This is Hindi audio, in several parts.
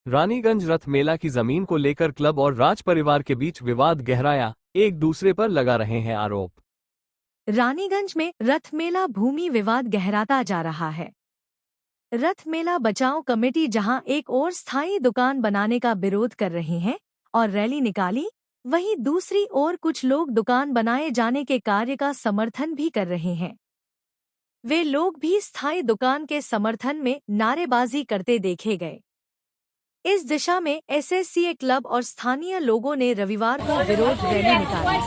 रानीगंज रथ मेला की जमीन को लेकर क्लब और राज परिवार के बीच विवाद गहराया, एक दूसरे पर लगा रहे हैं आरोप। रानीगंज में रथ मेला भूमि विवाद गहराता जा रहा है। रथ मेला बचाओ कमेटी जहां एक और स्थायी दुकान बनाने का विरोध कर रही हैं और रैली निकाली, वहीं दूसरी ओर कुछ लोग दुकान बनाए जाने के कार्य का समर्थन भी कर रहे हैं। वे लोग भी स्थायी दुकान के समर्थन में नारेबाजी करते देखे गए। इस दिशा में एसएससीए क्लब और स्थानीय लोगों ने रविवार को विरोध रैली निकाली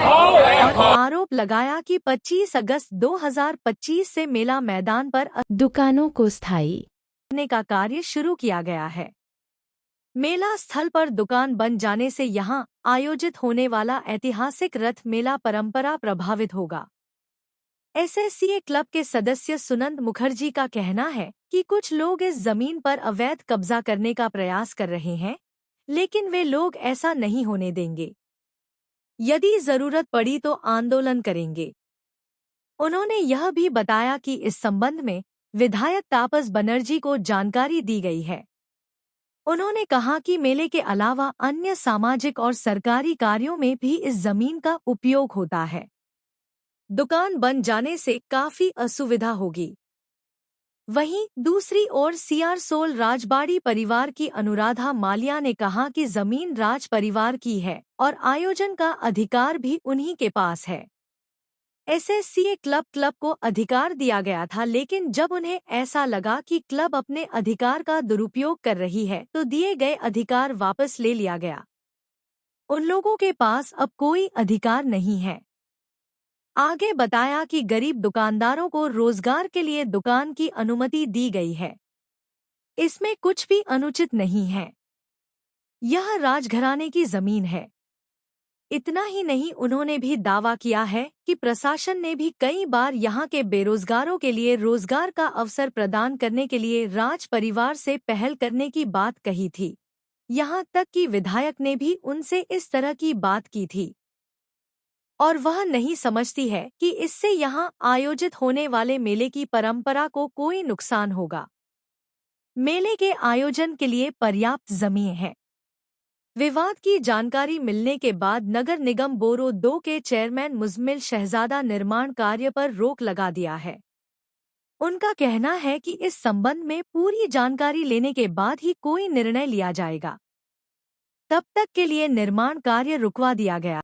और आरोप लगाया कि 25 अगस्त 2025 से मेला मैदान पर दुकानों को स्थायी करने का कार्य शुरू किया गया है। मेला स्थल पर दुकान बन जाने से यहां आयोजित होने वाला ऐतिहासिक रथ मेला परंपरा प्रभावित होगा। एसएससीए क्लब के सदस्य सुनंद मुखर्जी का कहना है कि कुछ लोग इस जमीन पर अवैध कब्जा करने का प्रयास कर रहे हैं, लेकिन वे लोग ऐसा नहीं होने देंगे। यदि जरूरत पड़ी तो आंदोलन करेंगे। उन्होंने यह भी बताया कि इस संबंध में विधायक तापस बनर्जी को जानकारी दी गई है। उन्होंने कहा कि मेले के अलावा अन्य सामाजिक और सरकारी कार्यों में भी इस जमीन का उपयोग होता है। दुकान बन जाने से काफी असुविधा होगी। वहीं दूसरी ओर सीआरसोल राजबाड़ी परिवार की अनुराधा मालिया ने कहा कि जमीन राज परिवार की है और आयोजन का अधिकार भी उन्हीं के पास है। एसएससीए क्लब को अधिकार दिया गया था, लेकिन जब उन्हें ऐसा लगा कि क्लब अपने अधिकार का दुरुपयोग कर रही है तो दिए गए अधिकार वापस ले लिया गया। उन लोगों के पास अब कोई अधिकार नहीं है। आगे बताया कि गरीब दुकानदारों को रोजगार के लिए दुकान की अनुमति दी गई है। इसमें कुछ भी अनुचित नहीं है। यह राजघराने की जमीन है। इतना ही नहीं, उन्होंने भी दावा किया है कि प्रशासन ने भी कई बार यहां के बेरोजगारों के लिए रोजगार का अवसर प्रदान करने के लिए राज परिवार से पहल करने की बात कही थी। यहां तक कि विधायक ने भी उनसे इस तरह की बात की थी और वह नहीं समझती है कि इससे यहाँ आयोजित होने वाले मेले की परंपरा को कोई नुकसान होगा। मेले के आयोजन के लिए पर्याप्त जमीन है। विवाद की जानकारी मिलने के बाद नगर निगम बोरो 2 के चेयरमैन मुजम्मिल शहजादा निर्माण कार्य पर रोक लगा दिया है। उनका कहना है कि इस संबंध में पूरी जानकारी लेने के बाद ही कोई निर्णय लिया जाएगा। तब तक के लिए निर्माण कार्य रुकवा दिया गया।